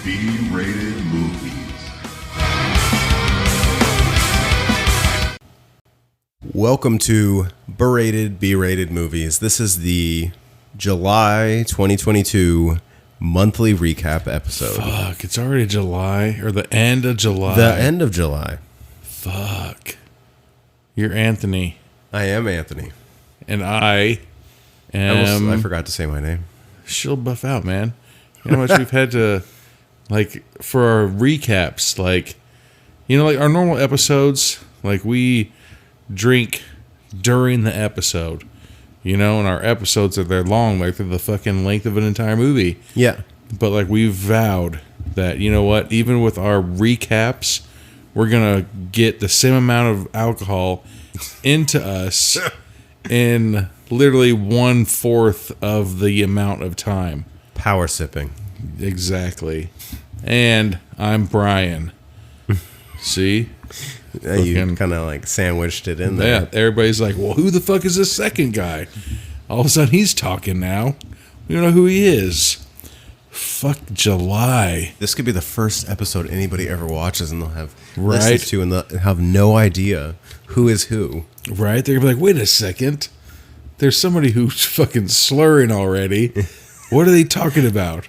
B-rated movies. Welcome to Berated B-rated movies. This is the July 2022 monthly recap episode. Fuck, it's already July, or the end of July. The end of July. Fuck. You're Anthony. I am Anthony. And I am... I forgot to say my name. She'll buff out, man. You know how much we've had to, like, for our recaps, like, you know, like our normal episodes, like we drink during the episode, you know, and our episodes are they're long, like they're the fucking length of an entire movie. Yeah. But like we vowed that, you know what, even with our recaps, we're gonna get the same amount of alcohol into us in literally 1/4 of the amount of time. Power sipping. Exactly. And I'm Brian. See? You kind of like sandwiched it in there. Yeah, everybody's like, well, who the fuck is this second guy? All of a sudden, he's talking now. We don't know who he is. Fuck July. This could be the first episode anybody ever watches, and they'll have Right. listened to, and they'll have no idea who is who. Right? They're gonna be like, wait a second. There's somebody who's fucking slurring already. What are they talking about?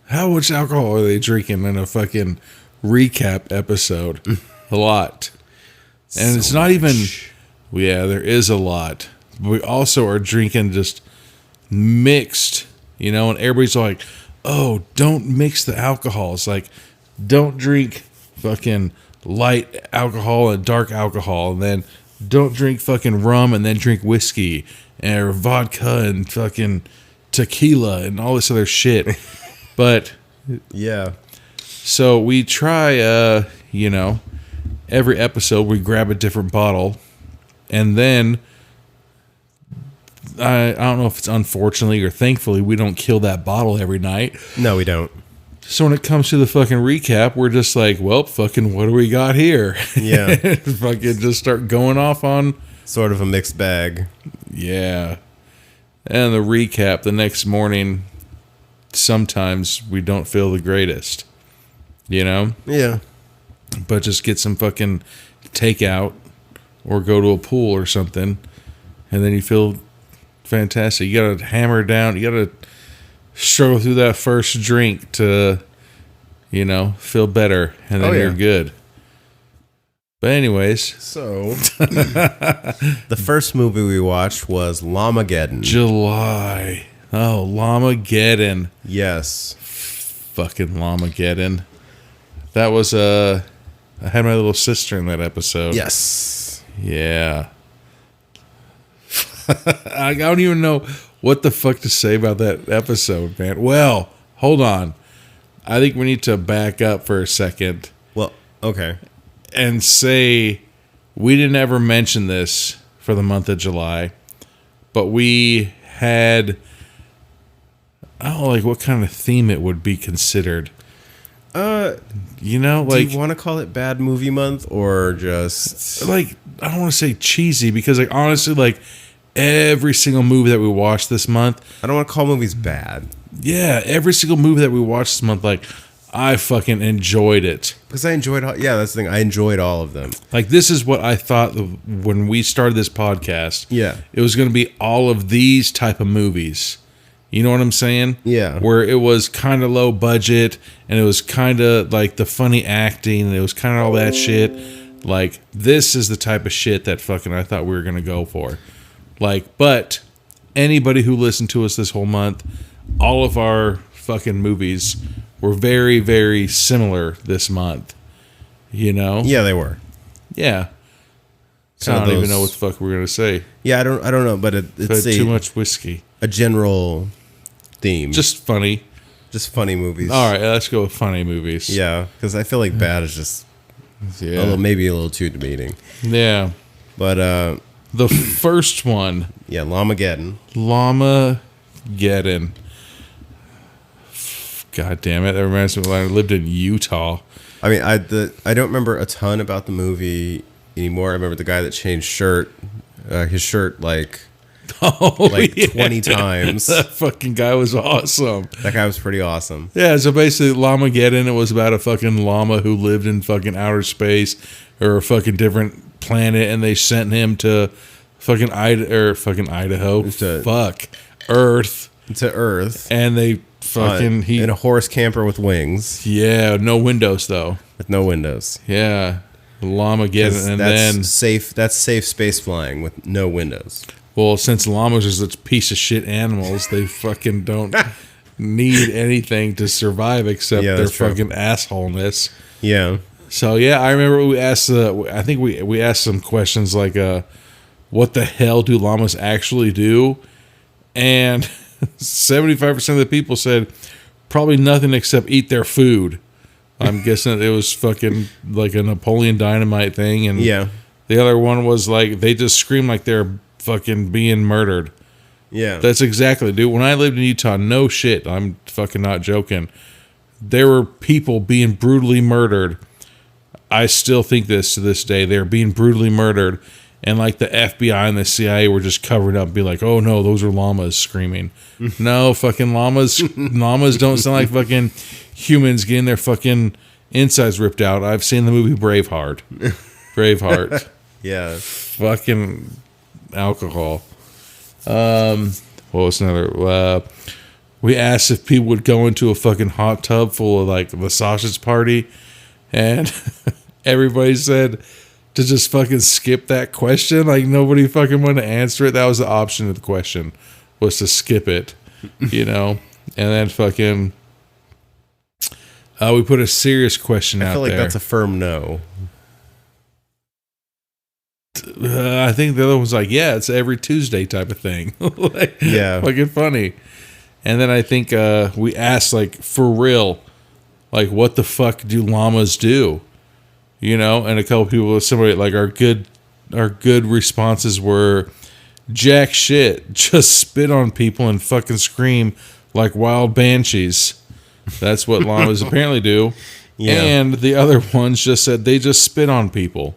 How much alcohol are they drinking in a fucking recap episode? A lot. And it's not even... Yeah, there is a lot. But we also are drinking just mixed, you know, and everybody's like, oh, don't mix the alcohol. It's like, don't drink fucking light alcohol and dark alcohol, and then don't drink fucking rum and then drink whiskey or vodka and fucking tequila and all this other shit. But Yeah. so we try, you know, every episode we grab a different bottle, and then I don't know if it's unfortunately or thankfully we don't kill that bottle every night. No, we don't. So when it comes to the fucking recap, we're just like, well, fucking what do we got here? Yeah. Fucking just start going off on, Sort of a mixed bag. yeah. And the recap the next morning, sometimes we don't feel the greatest, you know? Yeah. But just get some fucking takeout or go to a pool or something, and then you feel fantastic. You gotta hammer down, you gotta struggle through that first drink to, you know, feel better, and then Oh, yeah. you're good. But anyways, So, the first movie we watched was Llamageddon. July. Oh, Llamageddon. Yes. Fucking Llamageddon. That was, I had my little sister in that episode. Yes. Yeah. I don't even know what the fuck to say about that episode, man. Well, hold on. I think we need to back up for a second Well, okay. and say we didn't ever mention this for the month of July, but we had, I don't know, like what kind of theme it would be considered. You know, Do like, you want to call it Bad Movie Month or just... like, I don't want to say cheesy because, like, honestly, like, every single movie that we watched this month, I don't want to call movies bad. yeah, every single movie that we watched this month, like, I fucking enjoyed it. Because I enjoyed... Yeah, that's the thing. I enjoyed all of them. Like, this is what I thought when we started this podcast. Yeah. It was going to be all of these type of movies. You know what I'm saying? Yeah. Where it was kind of low budget, and it was kind of like the funny acting, and it was kind of all that shit. Like, this is the type of shit that fucking I thought we were going to go for. Like, but anybody who listened to us this whole month, all of our fucking movies were very, very similar this month. You know? Yeah, they were. Yeah. Some I of don't even those- know what the fuck we're going to say. Yeah, I don't know, but But it's too much whiskey. a general theme. Just funny. Just funny movies. All right, let's go with funny movies. Yeah, because I feel like bad is just Yeah. maybe a little too demeaning. Yeah. But, The first one, yeah, Llamageddon. Llamageddon. God damn it. That reminds me of when I lived in Utah. I mean, I don't remember a ton about the movie anymore. I remember the guy that changed his shirt, like, Oh, like 20 times. That fucking guy was awesome. That guy was pretty awesome. Yeah, so basically Llamageddon, it was about a fucking llama who lived in fucking outer space or a fucking different planet, and they sent him to fucking Idaho. Earth. To Earth. And they fucking in a horse camper with wings. Yeah, no windows though. With no windows. Yeah. Llamageddon, and that's then safe. That's safe space flying with no windows. Well, since llamas are such piece of shit animals, they fucking don't need anything to survive except their fucking assholeness. Yeah. So yeah, I remember we asked. I think we asked some questions like, "What the hell do llamas actually do?" And 75% of the people said probably nothing except eat their food. I'm guessing it was fucking like a Napoleon Dynamite thing, and the other one was like they just scream like they're fucking being murdered. Yeah. That's exactly, dude. When I lived in Utah, no shit, I'm fucking not joking. There were people being brutally murdered. I still think this to this day. They're being brutally murdered. And like the FBI and the CIA were just covering up and be like, oh no, those are llamas screaming. No, fucking llamas don't sound like fucking humans getting their fucking insides ripped out. I've seen the movie Braveheart. Yeah. Fucking alcohol. What was another? We asked if people would go into a fucking hot tub full of like the sausage party, and everybody said to just fucking skip that question. Like nobody fucking wanted to answer it. That was the option of the question, was to skip it, you know. And then fucking we put a serious question out there. I feel like that's a firm no. I think the other one's like, yeah, it's every Tuesday type of thing. Like, yeah. Fucking funny. And then I think we asked, like, for real, like, what the fuck do llamas do? You know? And a couple people, somebody, like, our good responses were, jack shit, just spit on people and fucking scream like wild banshees. That's what llamas apparently do. Yeah. And the other ones just said they just spit on people.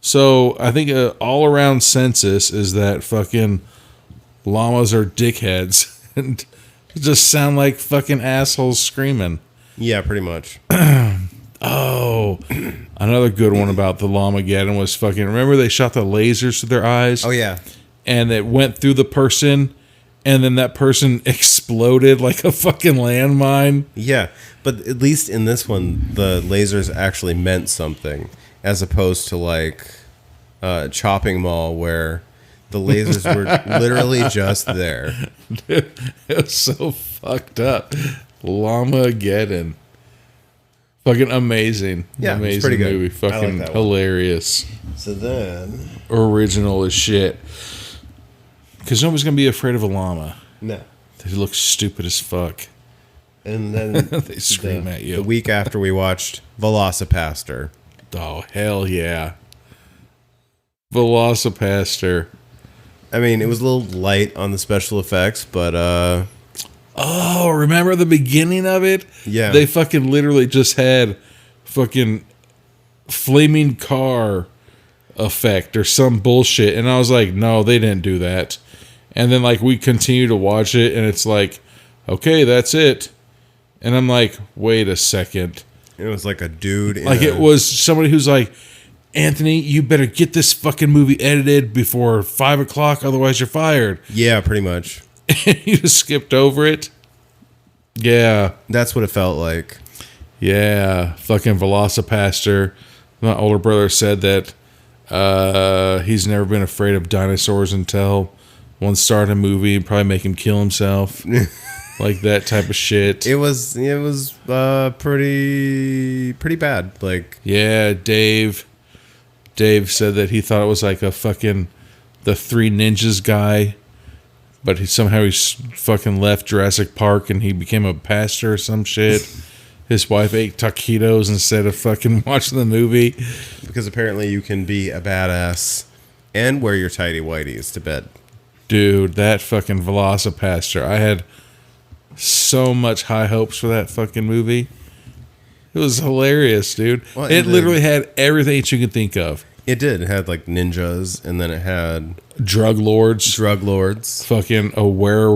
So I think an all-around census is that fucking llamas are dickheads and just sound like fucking assholes screaming. Yeah, pretty much. Oh, another good one about the Llamageddon was fucking, remember they shot the lasers to their eyes? Oh, yeah. And it went through the person, and then that person exploded like a fucking landmine. Yeah, but at least in this one, the lasers actually meant something. As opposed to like Chopping Mall, where the lasers were literally just there. Dude, it was so fucked up. Llamageddon. Fucking amazing. Yeah, amazing it's pretty good. Movie. Fucking like hilarious. So then, original as shit. Because nobody's gonna be afraid of a llama. No. They look stupid as fuck. And then they scream at you. The week after we watched Velocipaster. Oh, hell yeah. Velocipaster. I mean, it was a little light on the special effects, but oh, remember the beginning of it? Yeah. They fucking literally just had fucking flaming car effect or some bullshit. And I was like, no, they didn't do that. And then like we continue to watch it and it's like, okay, that's it. And I'm like, wait a second. It was like a dude. It was somebody who's like, Anthony, you better get this fucking movie edited before 5 o'clock, otherwise you're fired. Yeah, pretty much. You just skipped over it. Yeah. That's what it felt like. Yeah. Fucking Velocipaster. My older brother said that he's never been afraid of dinosaurs until one started a movie and probably make him kill himself. Like that type of shit. It was pretty bad. Like, yeah, Dave said that he thought it was like a fucking the Three Ninjas guy, but he fucking left Jurassic Park and he became a pastor or some shit. His wife ate taquitos instead of fucking watching the movie. Because apparently you can be a badass and wear your tighty whities to bed. Dude, that fucking Velocipaster. I had so much high hopes for that fucking movie. It was hilarious, dude. Well, it literally had everything that you could think of. It did. It had like ninjas, and then it had Drug lords. drug lords. Fucking a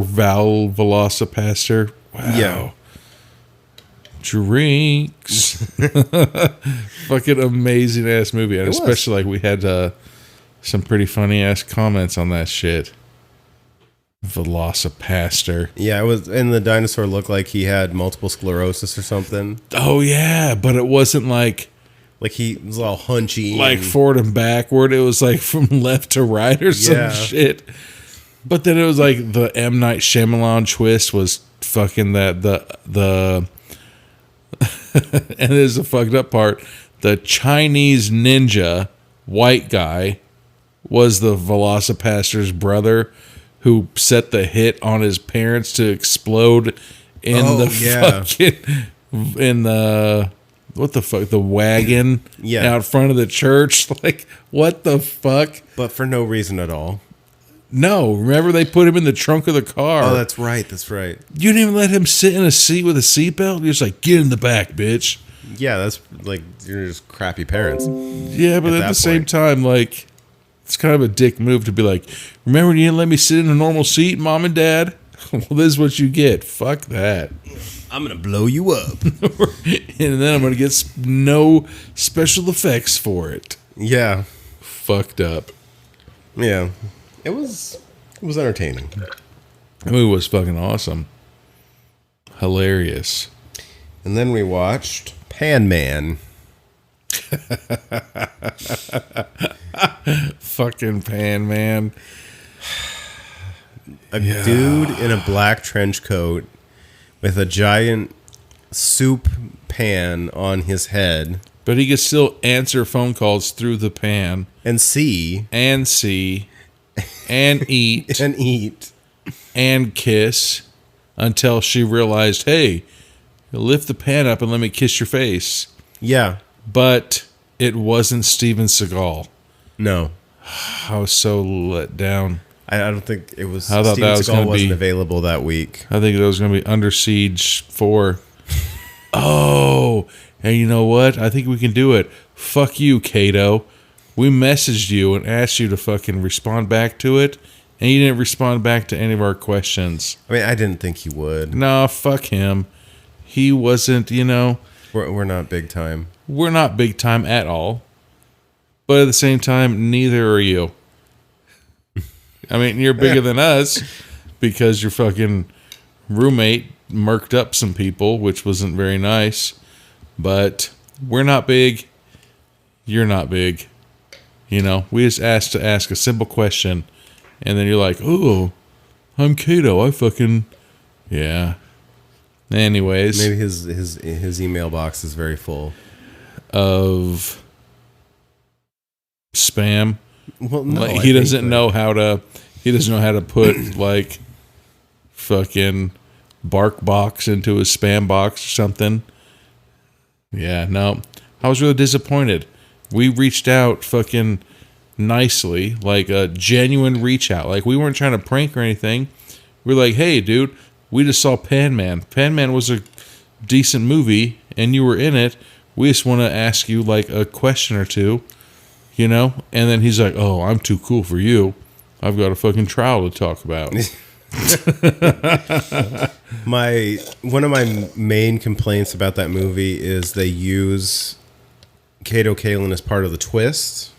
Val Velocipaster. Wow. Yeah. Drinks. Fucking amazing ass movie. And It was. especially like we had some pretty funny ass comments on that shit. Velocipaster. Yeah, it was, and the dinosaur looked like he had multiple sclerosis or something. Oh yeah, but it wasn't like He was all hunchy. like and- forward and backward. It was like from left to right or some Yeah. shit. But then it was like the M. Night Shyamalan twist was fucking that the and there's the fucked up part. The Chinese ninja white guy was the Velocipaster's brother who set the hit on his parents to explode in Oh, the yeah. fucking in the what the fuck the wagon Yeah. out front of the church. Like what the fuck? but for no reason at all. No, remember they put him in the trunk of the car. Oh, that's right. That's right. You didn't even let him sit in a seat with a seatbelt. You're just like, get in the back, bitch. Yeah, that's like you're just crappy parents. Yeah, but At at that the same point. time, like, it's kind of a dick move to be like, remember you didn't let me sit in a normal seat, mom and dad? Well, this is what you get. Fuck that. I'm gonna blow you up. And then I'm going to get no special effects for it. Yeah, Fucked up. yeah. It was entertaining. The movie was fucking awesome. Hilarious. And then we watched Pan Man. Fucking Pan Man. A dude in a black trench coat with a giant soup pan on his head But he could still answer phone calls through the pan and see and see and eat and eat. and kiss until she realized, hey, lift the pan up and let me kiss your face. Yeah. But it wasn't Steven Seagal. No. I was so let down. I don't think it was. I thought Steven that was Seagal gonna wasn't be- available that week. I think it was going to be Under Siege 4. Oh, and you know what? I think we can do it. Fuck you, Kato. We messaged you and asked you to fucking respond back to it, and you didn't respond back to any of our questions. I mean, I didn't think he would. Nah, fuck him. He wasn't, We're not big time. we're not big time at all. But at the same time, neither are you. I mean, you're bigger than us because your fucking roommate murked up some people, which wasn't very nice. But we're not big. You're not big. We just asked to ask a simple question. And then you're like, oh, I'm Kato. I fucking... Yeah. Anyways. Maybe his email box is very full. Of spam. Well, no, Like, I he think doesn't that- know how to. He doesn't know how to put like fucking bark box into his spam box or something. Yeah, no. I was really disappointed. We reached out fucking nicely, like a genuine reach out. Like we weren't trying to prank or anything. We're like, hey, dude, we just saw Pan Man. Pan Man was a decent movie, and you were in it. We just want to ask you like a question or two. And then he's like, oh, I'm too cool for you. I've got a fucking trial to talk about. One of my main complaints about that movie is they use Kato Kaelin as part of the twist,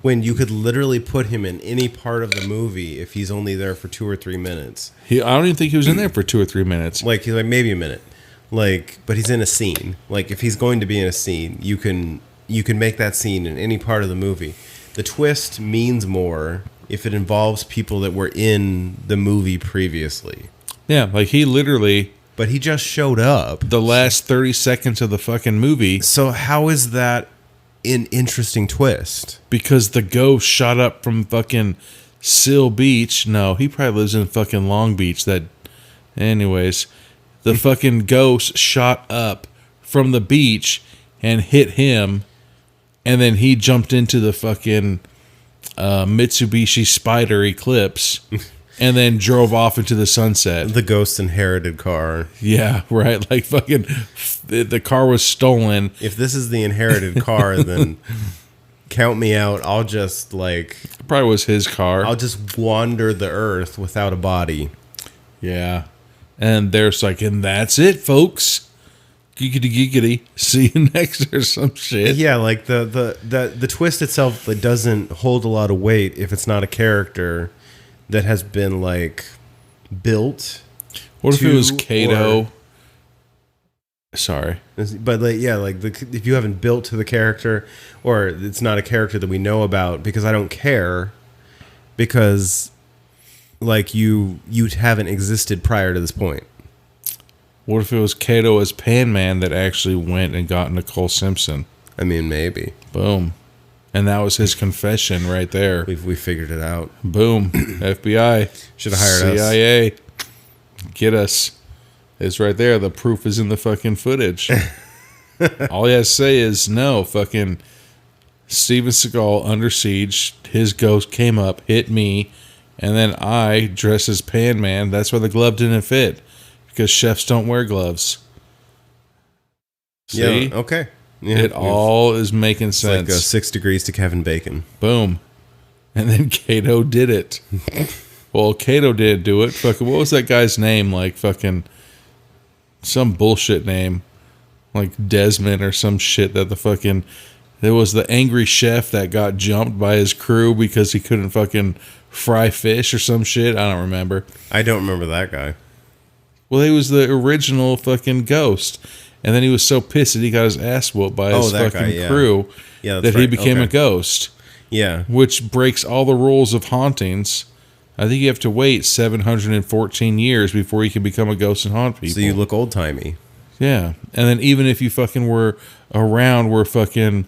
when you could literally put him in any part of the movie if he's only there for 2 or 3 minutes. I don't even think he was in there for 2 or 3 minutes. He's like maybe a minute. But he's in a scene. Like if he's going to be in a scene, you can make that scene in any part of the movie. The twist means more if it involves people that were in the movie previously. Yeah, like he literally, But he just showed up. the last 30 seconds of the fucking movie, So how is that an interesting twist? because the ghost shot up from fucking Seal Beach. No, he probably lives in fucking Long Beach. Anyways, the fucking ghost shot up from the beach and hit him, and then he jumped into the fucking Mitsubishi Spider Eclipse and then drove off into the sunset. The ghost inherited car. Yeah, right. Like fucking, the car was stolen. If this is the inherited car, then count me out. I'll just like Probably was his car. I'll just wander the earth without a body. Yeah. And there's like, and that's it, folks. Geekity geekity. See you next or some shit. Yeah, like the twist itself, it doesn't hold a lot of weight if it's not a character that has been like built. What if it was to, Kato? Sorry. But like, yeah, like if you haven't built to the character, or it's not a character that we know about, because I don't care, because like you haven't existed prior to this point. What if it was Kato as Pan Man that actually went and got Nicole Simpson? I mean, maybe. Boom. And that was his confession right there. We figured it out. Boom. FBI. Should have hired us. CIA. Get us. It's right there. The proof is in the fucking footage. All he has to say is, no, fucking Steven Seagal under siege. His ghost came up, hit me, and then I, dressed as Pan Man, that's why the glove didn't fit. Because chefs don't wear gloves. See? Yeah, okay. Yeah, It all is making sense. like 6 degrees to Kevin Bacon. Boom. And then Kato did it. Well, Kato did do it. Fucking, what was that guy's name? Like fucking some bullshit name. Like Desmond or some shit that the fucking... There was the angry chef that got jumped by his crew because he couldn't fucking fry fish or some shit. I don't remember. I don't remember that guy. Well, he was the original fucking ghost. And then he was so pissed that he got his ass whooped by his that fucking guy, yeah. crew Yeah, that that's he right. became a Okay. ghost. Yeah. Which breaks all the rules of hauntings. I think you have to wait 714 years before you can become a ghost and haunt people. So you look old-timey. Yeah. And then even if you fucking were around where fucking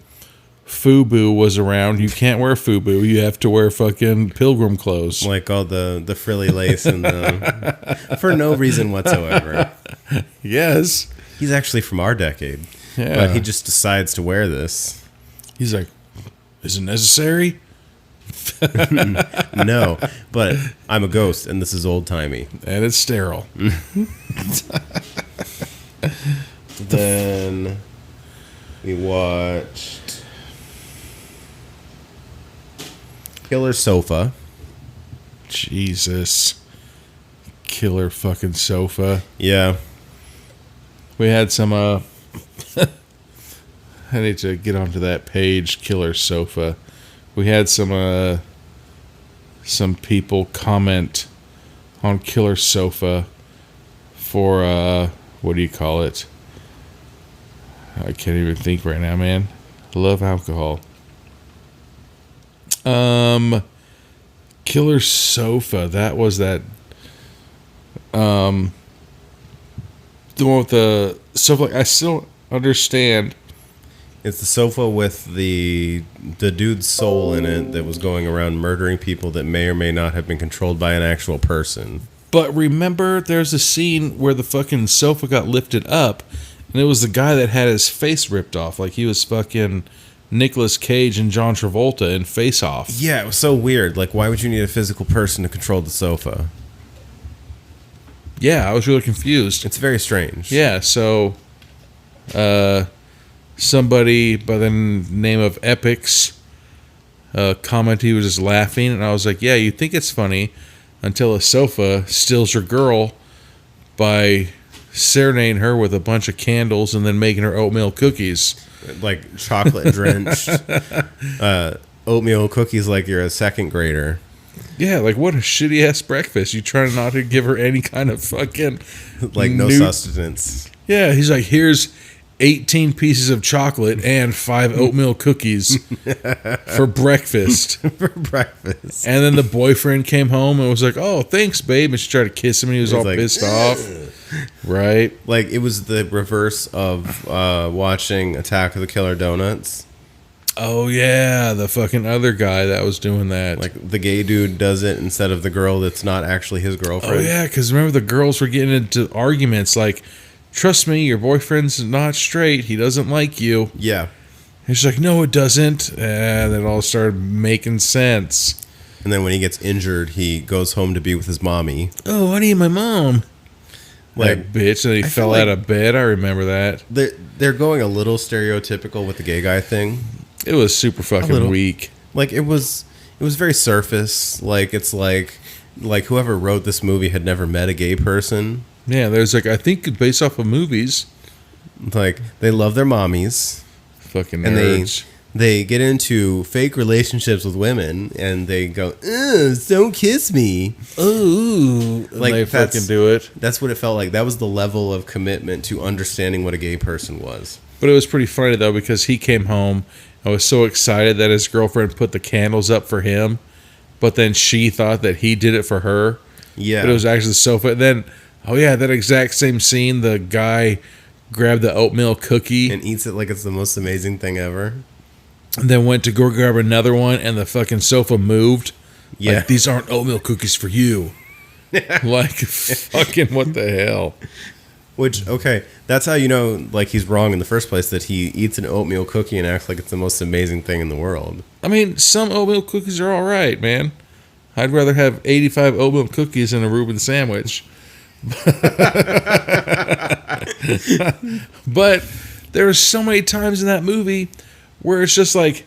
FUBU was around, you can't wear FUBU. You have to wear fucking pilgrim clothes. Like all the frilly lace and the... for no reason whatsoever. Yes. He's actually from our decade. Yeah. But he just decides to wear this. He's like, is it necessary? No, but I'm a ghost, and this is old-timey. And it's sterile. Then we watched Killer Sofa. Jesus. Killer fucking sofa. Yeah. We had some, I need to get onto that page, Killer Sofa. We had some people comment on Killer Sofa for, what do you call it? I can't even think right now, man. I love alcohol. Killer Sofa, that was that, the one with the sofa. Like, I still don't understand. It's the sofa with the dude's soul in it that was going around murdering people that may or may not have been controlled by an actual person. But remember, there's a scene where the fucking sofa got lifted up, and it was the guy that had his face ripped off, like he was fucking Nicolas Cage and John Travolta in Face Off. Yeah, it was so weird. Like, why would you need a physical person to control the sofa? Yeah, I was really confused. It's very strange. Yeah, so somebody by the name of Epics commented he was just laughing, and I was like, yeah, you think it's funny until a sofa steals your girl by serenading her with a bunch of candles and then making her oatmeal cookies. Like chocolate drenched oatmeal cookies like you're a second grader. Yeah, like what a shitty ass breakfast. You try not to give her any kind of fucking Like no sustenance. Yeah, he's like, here's 18 pieces of chocolate and 5 oatmeal cookies for breakfast. For breakfast. And then the boyfriend came home and was like, oh, thanks, babe. And she tried to kiss him and he was all like, pissed off. Right? Like it was the reverse of watching Attack of the Killer Donuts. Oh, yeah. The fucking other guy that was doing that. Like the gay dude does it instead of the girl that's not actually his girlfriend. Oh, yeah. Because remember, the girls were getting into arguments like, trust me, your boyfriend's not straight. He doesn't like you. Yeah. And she's like, no, it doesn't. And it all started making sense. And then when he gets injured, he goes home to be with his mommy. Oh, I need my mom. Like, That bitch. And he fell like out of bed. I remember that. they're going a little stereotypical with the gay guy thing. It was super fucking little. weak. Like it was very surface. Like it's like whoever wrote this movie had never met a gay person. Yeah, there's like, I think based off of movies. Like they love their mommies. Fucking And nerds. they get into fake relationships with women, and they go, "Ugh, don't kiss me." Ooh. Like, They that's- fucking do it. That's what it felt like. That was the level of commitment to understanding what a gay person was. But it was pretty funny, though, because he came home. I was so excited that his girlfriend put the candles up for him, but then she thought that he did it for her. Yeah. But it was actually the sofa. And then, oh yeah, that exact same scene, the guy grabbed the oatmeal cookie And eats it like it's the most amazing thing ever. and then went to go grab another one, and the fucking sofa moved. Yeah. Like, these aren't oatmeal cookies for you. Like, fucking what the hell? Which, okay, that's how you know, like, he's wrong in the first place, that he eats an oatmeal cookie and acts like it's the most amazing thing in the world. I mean, some oatmeal cookies are all right, man. I'd rather have 85 oatmeal cookies than a Reuben sandwich. But there are so many times in that movie where it's just like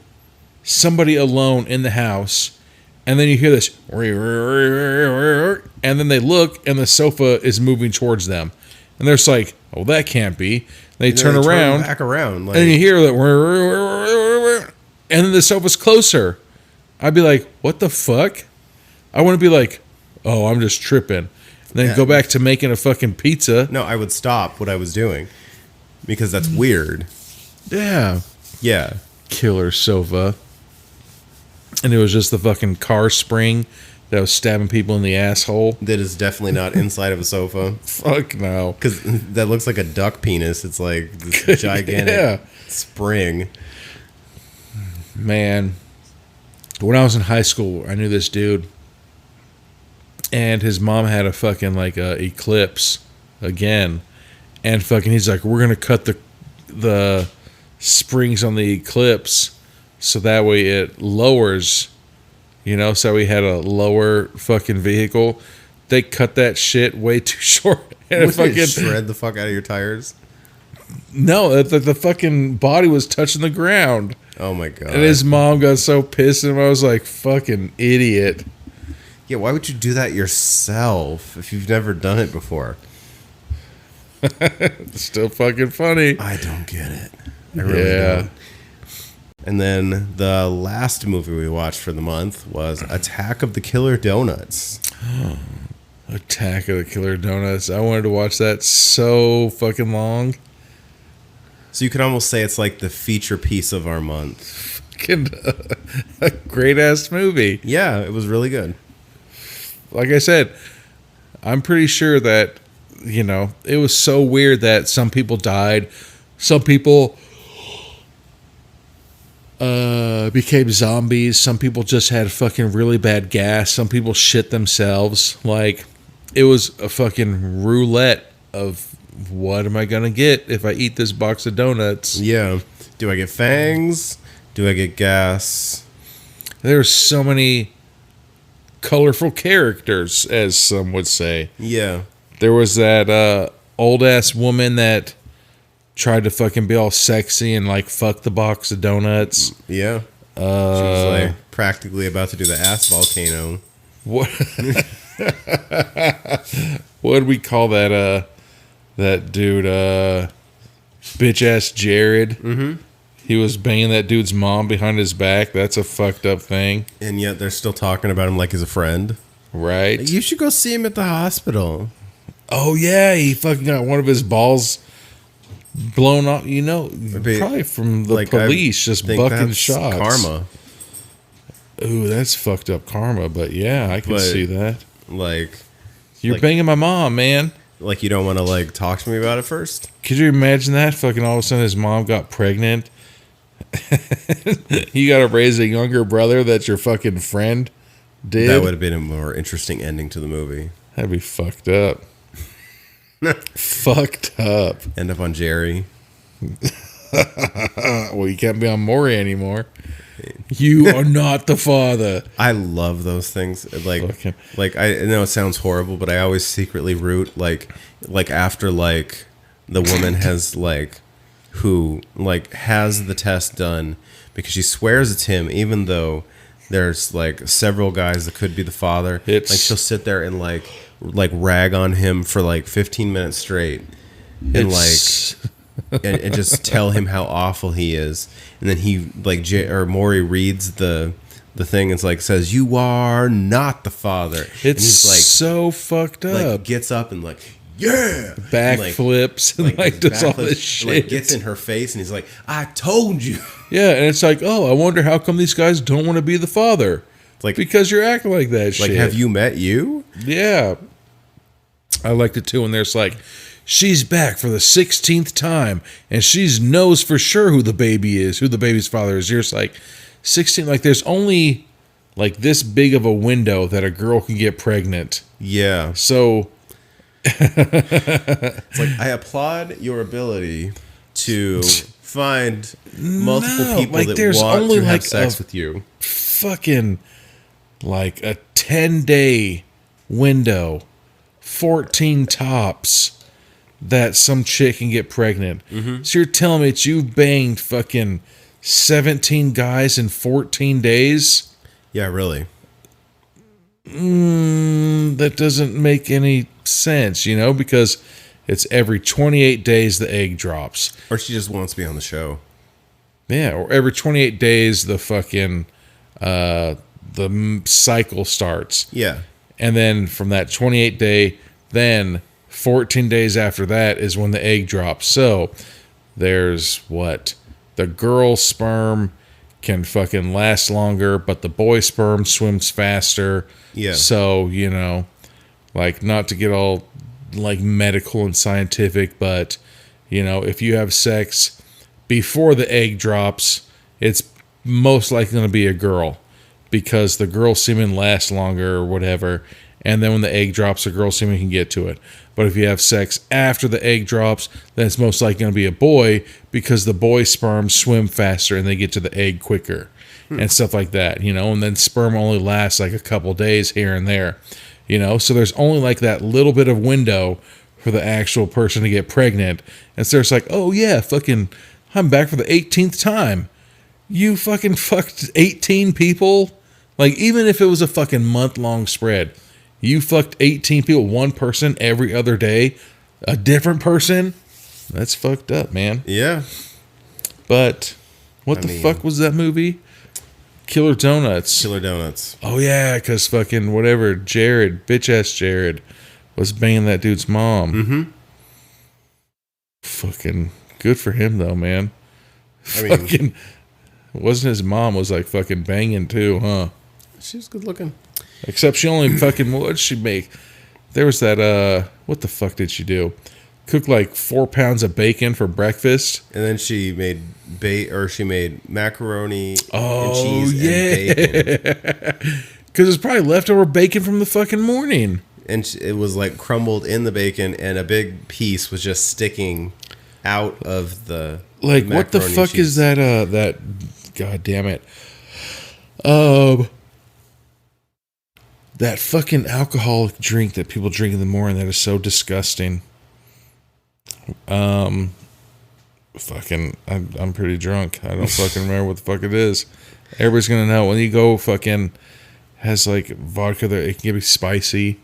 somebody alone in the house, and then you hear this, and then they look, and the sofa is moving towards them. And they're just like, oh, that can't be. They turn around, back around. Like, and you hear that, and then the sofa's closer. I'd be like, what the fuck? I want to be like, oh, I'm just tripping. And then Yeah. go back to making a fucking pizza. no, I would stop what I was doing because that's weird. Yeah. Yeah. Killer sofa. And it was just the fucking car spring that was stabbing people in the asshole. That is definitely not inside of a sofa. Fuck no. Because that looks like a duck penis. It's like this gigantic Yeah. spring. Man. When I was in high school, I knew this dude. And his mom had a fucking like Eclipse again. And fucking he's like, we're gonna cut the springs on the Eclipse so that way it lowers, so we had a lower fucking vehicle. They cut that shit way too short. And it Would they fucking shred the fuck out of your tires? no, the fucking body was touching the ground. Oh my god. And his mom got so pissed at him. I was like, fucking idiot. Yeah, why would you do that yourself if you've never done it before? It's still fucking funny. I don't get it. I really Yeah. don't. And then the last movie we watched for the month was Attack of the Killer Donuts. Attack of the Killer Donuts. I wanted to watch that so fucking long. So you could almost say it's like the feature piece of our month. Fucking a great ass movie. Yeah, it was really good. Like I said, I'm pretty sure that, it was so weird that some people died. Some people became zombies. Some people just had fucking really bad gas. Some people shit themselves. Like, it was a fucking roulette of what am I going to get if I eat this box of donuts? Yeah. Do I get fangs? Do I get gas? There's so many colorful characters, as some would say. Yeah. There was that old ass woman that tried to fucking be all sexy and like fuck the box of donuts. Yeah. She was like practically about to do the ass volcano. What? What did we call that? That dude, bitch ass Jared. Mm-hmm. He was banging that dude's mom behind his back. That's a fucked up thing, And yet they're still talking about him like he's a friend. right? You should go see him at the hospital. Oh yeah, he fucking got one of his balls blown off. Probably from the Like, police, I just think bucking that's shots. karma. Ooh, that's fucked up karma. But yeah, I can But- see that. Like You're like- banging my mom, man. you don't want to like talk to me about it first? Could you imagine that? Fucking all of a sudden his mom got pregnant. You got to raise a younger brother that your fucking friend did. That would have been a more interesting ending to the movie. That'd be fucked up. Fucked up. End up on Jerry. Well, you can't be on Maury anymore. You are not the father. I love those things. Okay. I know it sounds horrible, but I always secretly root like after like the woman has like who like has the test done because she swears it's him, even though there's like several guys that could be the father. Like she'll sit there and like rag on him for like 15 minutes straight, and and just tell him how awful he is. And then he like Maury reads the thing. It's like says you are not the father. It's and he's like so fucked up. Like gets up and like yeah, backflips and like does all this shit. Like gets in her face and he's like, I told you. Yeah, and it's like, oh, I wonder how come these guys don't want to be the father. Like because you're acting like that shit. Like, have you met you? Yeah. I liked it too when there's like, she's back for the 16th time and she knows for sure who the baby's father is. You're just like 16, like there's only like this big of a window that a girl can get pregnant. Yeah. So it's like I applaud your ability to find multiple people like, that want only to have like sex with you. Fucking like a 10-day window, 14 tops, that some chick can get pregnant. Mm-hmm. So you're telling me that you've banged fucking 17 guys in 14 days? Yeah, really. That doesn't make any sense, because it's every 28 days the egg drops. Or she just wants to be on the show. Yeah, or every 28 days the fucking the cycle starts. Yeah. And then from that 28 day, then 14 days after that is when the egg drops. So there's what? The girl sperm can fucking last longer, but the boy sperm swims faster. Yeah. So, like not to get all like medical and scientific, but if you have sex before the egg drops, it's most likely going to be a girl because the girl semen lasts longer or whatever. And then when the egg drops, the girl semen can get to it. But if you have sex after the egg drops, then it's most likely going to be a boy because the boy sperm swim faster and they get to the egg quicker and stuff like that, and then sperm only lasts like a couple days here and there, so there's only like that little bit of window for the actual person to get pregnant. And so it's like, oh yeah, fucking, I'm back for the 18th time. You fucking fucked 18 people? Like, even if it was a fucking month-long spread, you fucked 18 people, one person every other day, a different person? That's fucked up, man. Yeah. But what the fuck was that movie? Killer Donuts. Killer Donuts. Oh, yeah, because fucking whatever, Jared, bitch-ass Jared, was banging that dude's mom. Mm-hmm. Fucking good for him, though, man. I mean, fucking, wasn't his mom was like fucking banging too, huh? She was good looking. Except she only fucking, what did she make? There was that, what the fuck did she do? Cooked like 4 pounds of bacon for breakfast. And then she made macaroni and Oh, cheese yeah. and bacon. Because it's probably leftover bacon from the fucking morning. And it was like crumbled in the bacon and a big piece was just sticking out of the Like, what the fuck cheese. is that, god damn it. That fucking alcoholic drink that people drink in the morning that is so disgusting. Fucking, I'm pretty drunk. I don't fucking remember what the fuck it is. Everybody's gonna know when you go fucking has like vodka that it can be spicy.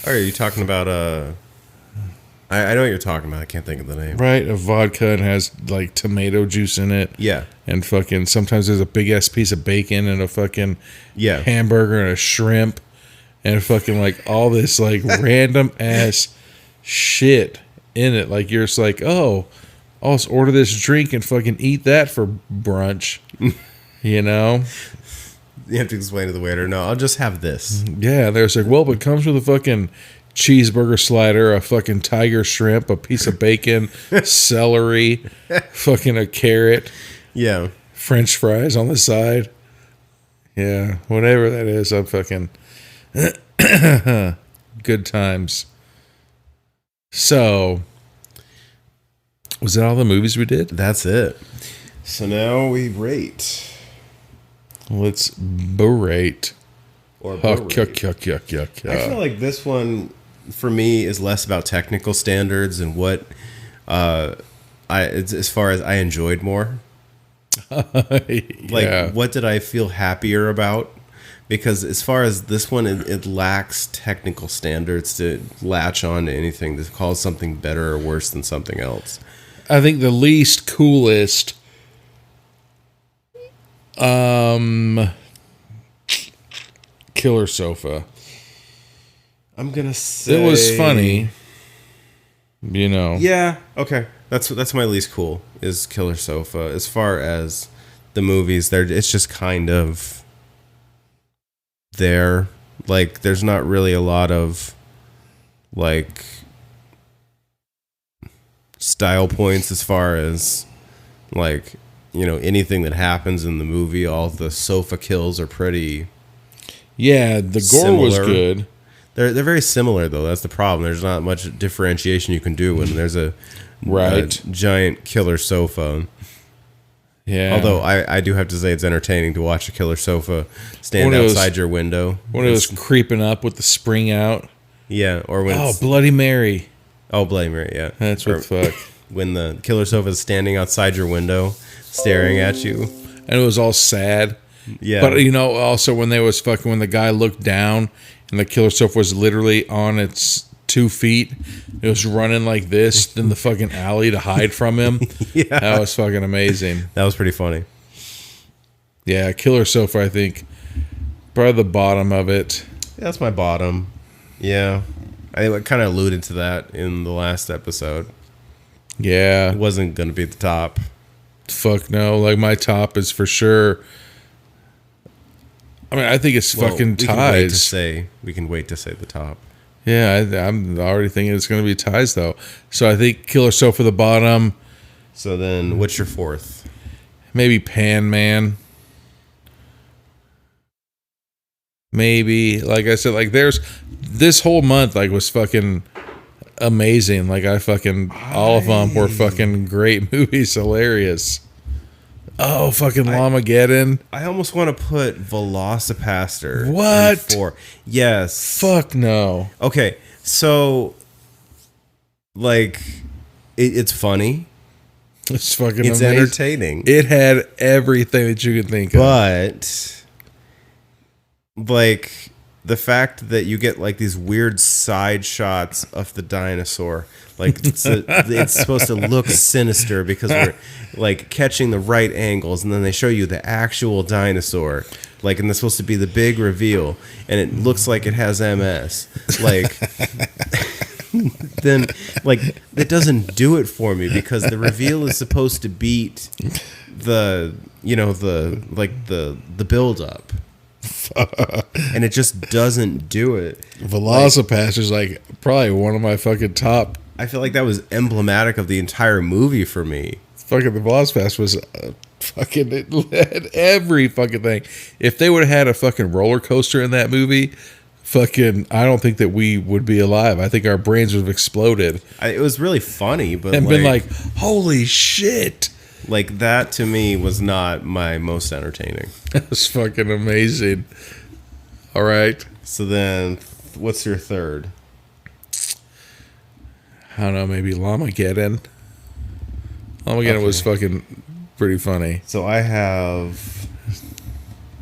Oh, are you talking about I know what you're talking about. I can't think of the name. Right, a vodka and has like tomato juice in it. Yeah. And fucking sometimes there's a big ass piece of bacon and a fucking hamburger and a shrimp and fucking like all this like random ass shit in it. Like you're just like, oh, I'll just order this drink and fucking eat that for brunch. You know? You have to explain to the waiter, no, I'll just have this. Yeah, there's like, well, it comes with a fucking cheeseburger slider, a fucking tiger shrimp, a piece of bacon, celery, fucking a carrot. Yeah. French fries on the side. Yeah, whatever that is, I'm fucking good times. So, was that all the movies we did? That's it. So now we rate. Let's berate. Or Yuck, berate. yuck. I feel like this one, for me, is less about technical standards and what I as far as I enjoyed more. Like, Yeah. what did I feel happier about? Because as far as this one, it lacks technical standards to latch on to anything to call something better or worse than something else. I think the least coolest Killer Sofa. I'm gonna say It was funny. You know. Yeah, okay. That's my least cool is Killer Sofa. As far as the movies, it's just kind of there. Like, there's not really a lot of like style points as far as like, you know, anything that happens in the movie. All the sofa kills are pretty Yeah, the gore was similar. good. They're very similar though. That's the problem. There's not much differentiation you can do when there's a giant killer sofa. Yeah. Although I do have to say it's entertaining to watch a killer sofa stand When it was- outside your window. when it was creeping up with the spring out. Yeah, or when Oh, it's, Bloody Mary. blame it, yeah. That's Or what fuck. when the killer sofa is standing outside your window, staring at you. And it was all sad. Yeah, But you know, also when when the guy looked down and the killer sofa was literally on its 2 feet, it was running like this in the fucking alley to hide from him. Yeah. That was fucking amazing. that was pretty funny. Yeah, killer sofa, I think, probably the bottom of it. Yeah, that's my bottom. Yeah, I kind of alluded to that in the last episode. Yeah, It wasn't going to be at the top. fuck no. Like my top is for sure. I mean, I think it's Well, fucking we can wait to ties. say the top. Yeah, I'm already thinking it's going to be ties though. So I think killer sofa the bottom. So then, what's your fourth? Maybe Pan Man. Maybe, like I said, like there's this whole month like was fucking amazing. Like all of them were fucking great movies, hilarious. Oh, fucking Lamageddon. I almost want to put Velocipaster. What? in 4. Yes. Fuck no. Okay, so like it's funny. It's fucking It's amazing. entertaining. It had everything that you could think of. But like the fact that you get like these weird side shots of the dinosaur, like it's supposed to look sinister because we're like catching the right angles, and then they show you the actual dinosaur, like, and that's supposed to be the big reveal, and it looks like it has MS, like. Then like it doesn't do it for me because the reveal is supposed to beat the build up. And it just doesn't do it. Velocipaster is like probably one of my fucking top. I feel like that was emblematic of the entire movie for me. Fucking the Velocipaster was fucking it had every fucking thing. If they would have had a fucking roller coaster in that movie, fucking, I don't think that we would be alive. I think our brains would have exploded It was really funny, but and been like, "Holy shit!" like that to me was not my most entertaining. That was fucking amazing. All right, So then, what's your third? I don't know, maybe Lamageddon. Lamageddon was fucking pretty funny. So I have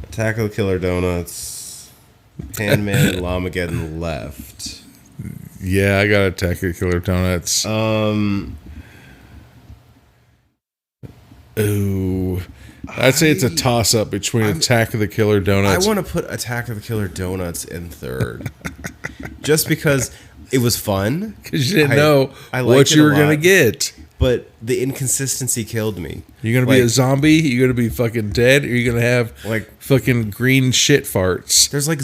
Attack of the Killer Donuts, Pan Man, and Lamageddon left. Yeah, I got Attack of the Killer Donuts. Ooh, I'd say it's a toss up between Attack of the Killer I Donuts. want to put Attack of the Killer Donuts in third, just because it was fun. Because you didn't I- know I liked what it you a were gonna lot. get. But the inconsistency killed me. You're gonna be a Like- zombie. You're gonna be fucking dead. Or you're gonna have Like- fucking green shit farts. There's like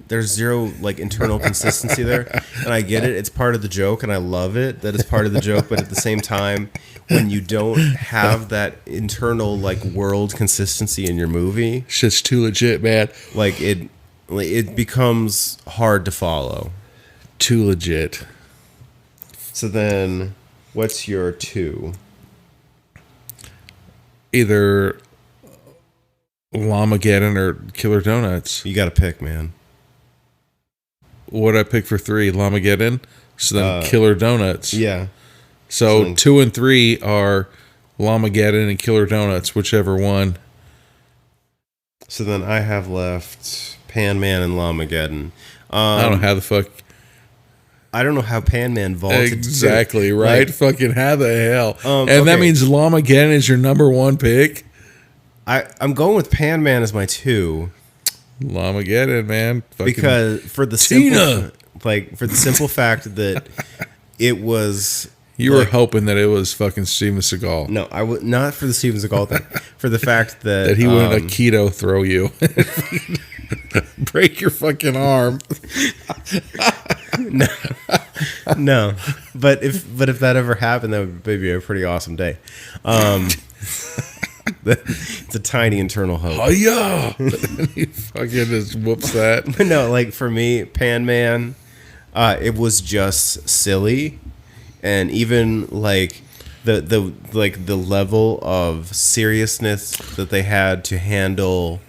there's zero like internal consistency there, and I get it. It's part of the joke, and I love it that it's part of the joke. But at the same time, when you don't have that internal like world consistency in your movie, Shit's too legit, man. like it becomes hard to follow. Too legit. So then, what's your 2? Either Lamageddon or Killer Donuts. You got to pick, man. What I pick for 3? Lamageddon. So then Killer Donuts. Yeah. So 2 and 3 are Llamageddon and Killer Donuts, whichever one. So then I have left Pan Man and Llamageddon. I don't know how the fuck. I don't know how Pan Man vaulted. Exactly, right? Like, fucking how the hell? And okay. that means Llamageddon is your number 1 pick? I'm going with Pan Man as my 2. Llamageddon, man. Fucking Because for the Tina! simple fact that it was. You were hoping that it was fucking Steven Seagal. No, I would not for the Steven Seagal thing. For the fact that That he wouldn't Aikido throw you. Break your fucking arm. No, but if that ever happened, that would be a pretty awesome day. It's a tiny internal hope. Oh yeah, he fucking just whoops that. But no, like for me, Pan Man, it was just silly, and even like the level of seriousness that they had to handle,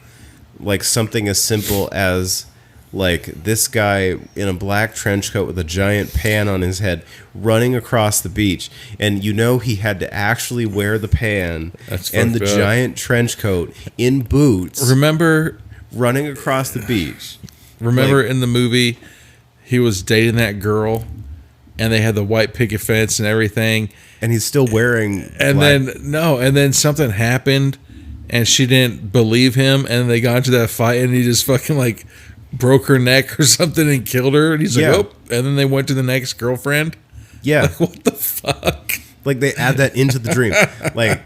like something as simple as like this guy in a black trench coat with a giant pan on his head running across the beach, and he had to actually wear the pan and the giant trench coat in boots. Remember running across the beach. Remember in the movie, he was dating that girl, and they had the white picket fence and everything, and he's still wearing. And then something happened, and she didn't believe him, and they got into that fight, and he just fucking like broke her neck or something and killed her, and he's like, oh, and then they went to the next girlfriend. Yeah. Like, what the fuck? Like they add that into the dream. Like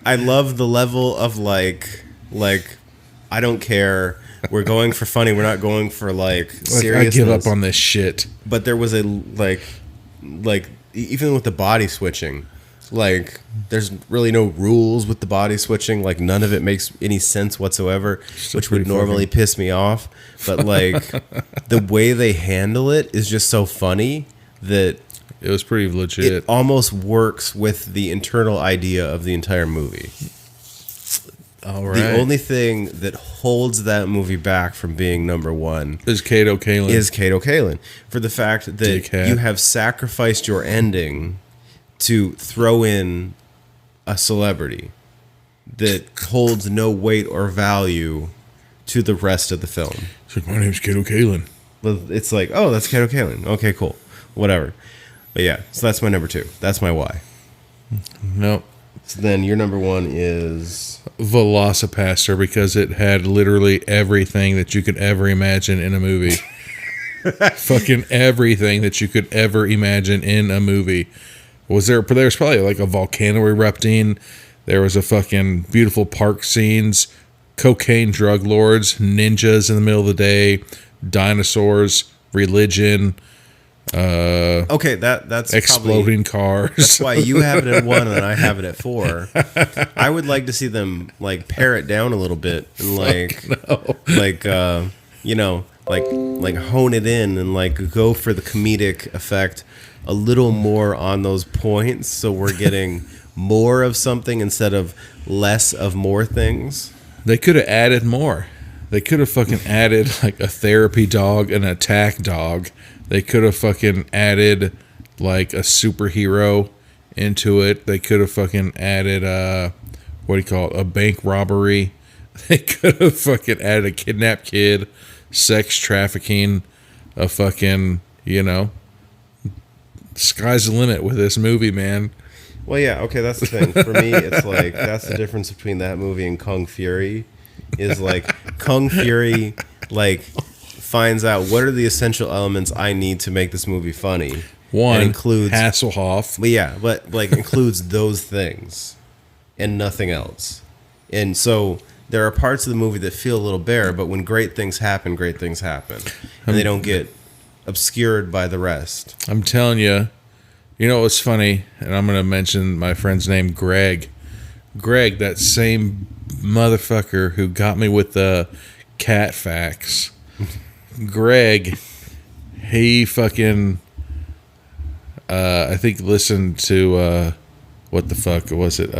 I love the level of like I don't care. We're going for funny. We're not going for like seriousness. I give up on this shit. But there was a like even with the body switching, like there's really no rules with the body switching. Like none of it makes any sense whatsoever, which would normally piss me off. But like the way they handle it is just so funny that it was pretty legit. It almost works with the internal idea of the entire movie. All right. The only thing that holds that movie back from being number 1 is Kato Kaelin. For the fact that you have sacrificed your ending to throw in a celebrity that holds no weight or value to the rest of the film. It's like, my name's Kato Kaelin. It's like, oh, that's Kato Kaelin. Okay, cool. Whatever. But yeah, so that's my number 2. That's my why. Nope. So then your number 1 is Velocipaster, because it had literally everything that you could ever imagine in a movie. Fucking everything that you could ever imagine in a movie. There was probably like a volcano erupting. There was a fucking beautiful park scenes, cocaine drug lords, ninjas in the middle of the day, dinosaurs, religion. Okay, that's exploding cars. That's why you have it at 1 and I have it at 4. I would like to see them like pare it down a little bit and like hone it in and like go for the comedic effect a little more on those points, so we're getting more of something instead of less of more things. They could have added more. They could have fucking added like a therapy dog, an attack dog. They could have fucking added like a superhero into it. They could have fucking added a bank robbery. They could have fucking added a kidnapped kid, sex trafficking, a fucking, sky's the limit with this movie, man. Well, yeah, okay, that's the thing. For me, it's like that's the difference between that movie and Kung Fury. Is like Kung Fury like finds out what are the essential elements I need to make this movie funny. One includes Hasselhoff. But like includes those things and nothing else. And so there are parts of the movie that feel a little bare, but when great things happen, and they don't get obscured by the rest. I'm telling you, what's funny, and I'm going to mention my friend's name, Greg. Greg, that same motherfucker who got me with the cat facts. Greg, he fucking, I think listened to, what the fuck was it?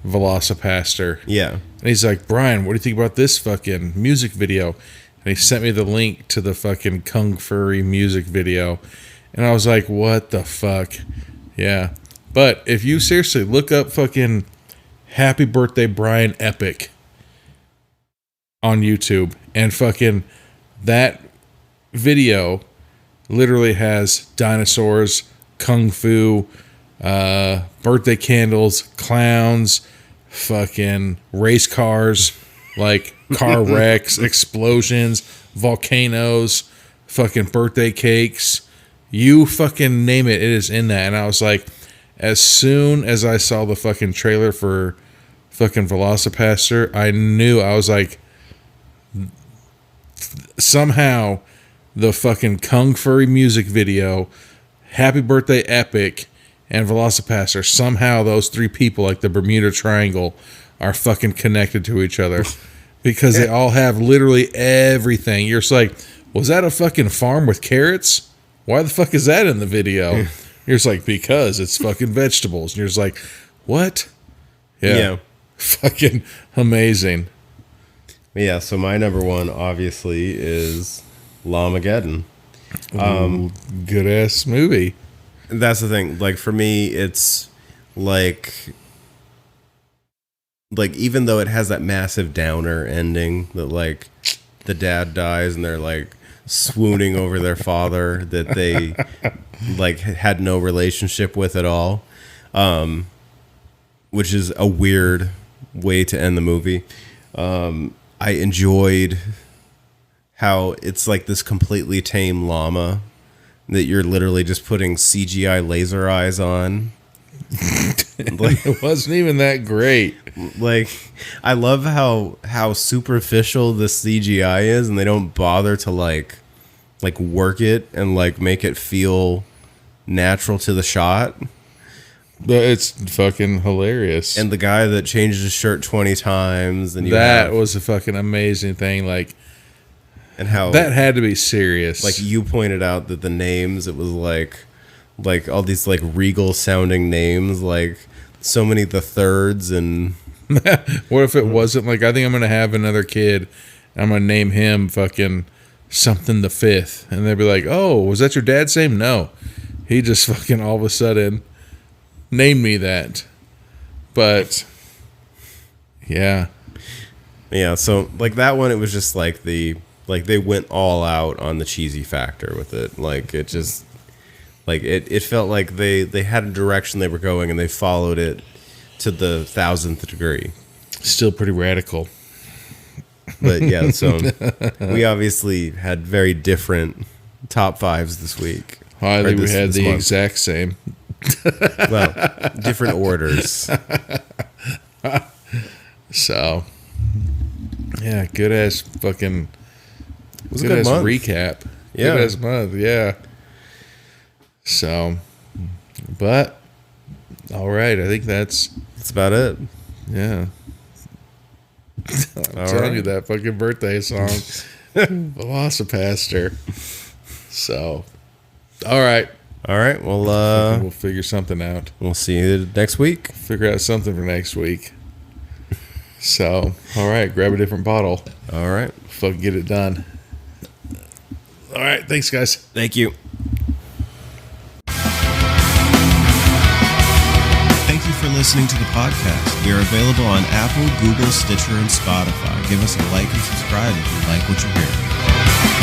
Velocipaster. Yeah. And he's like, Brian, what do you think about this fucking music video? And he sent me the link to the fucking Kung Fury music video. And I was like, what the fuck? Yeah. But if you seriously look up fucking Happy Birthday Brian Epic on YouTube, and fucking that video literally has dinosaurs, kung fu, birthday candles, clowns, fucking race cars, like car wrecks, explosions, volcanoes, fucking birthday cakes. You fucking name it, it is in that. And I was like, as soon as I saw the fucking trailer for fucking Velocipaster, I knew, I was like, somehow the fucking Kung Furry music video, Happy Birthday Epic, and Velocipaster, somehow those three people, like the Bermuda Triangle, are fucking connected to each other. Because they all have literally everything. You're just like, was that a fucking farm with carrots? Why the fuck is that in the video? You're just like, because it's fucking vegetables. And you're just like, what? Yeah. Fucking amazing. Yeah, so my number one, obviously, is Llamageddon. Good ass movie. That's the thing. Like, for me, it's like even though it has that massive downer ending that, like, the dad dies and they're, like, swooning over their father that they, like, had no relationship with at all, which is a weird way to end the movie. I enjoyed how it's like this completely tame llama that you're literally just putting CGI laser eyes on. Like, it wasn't even that great. Like, I love how superficial the CGI is, and they don't bother to like work it and like make it feel natural to the shot. But it's fucking hilarious. And the guy that changed his shirt 20 times, and that was a fucking amazing thing. Like, and how that had to be serious. Like, you pointed out that the names, it was like all these like regal sounding names, like so many the thirds. And what if it wasn't like, I think I'm gonna have another kid, and I'm gonna name him fucking something the fifth, and they'd be like, oh, was that your dad's name? No, he just fucking all of a sudden named me that. But yeah, so like that one, it was just like they went all out on the cheesy factor with it. Like, it just, like, it felt like they had a direction they were going, and they followed it to the 1000th degree. Still pretty radical. But yeah, so we obviously had very different top fives this week. I think we had the exact same. Well, different orders. So, yeah, good ass fucking. It was a good month. Recap. Yeah. Good ass month. Yeah. So, but all right, I think that's about it. Yeah. I'm telling you, that fucking birthday song, Velocipaster. So, all right. Well, we'll figure something out. We'll see you next week. Figure out something for next week. So, all right, grab a different bottle. All right. Fucking get it done. All right, thanks, guys. Thank you. Thank you for listening to the podcast. We are available on Apple, Google, Stitcher, and Spotify. Give us a like and subscribe if you like what you're hearing.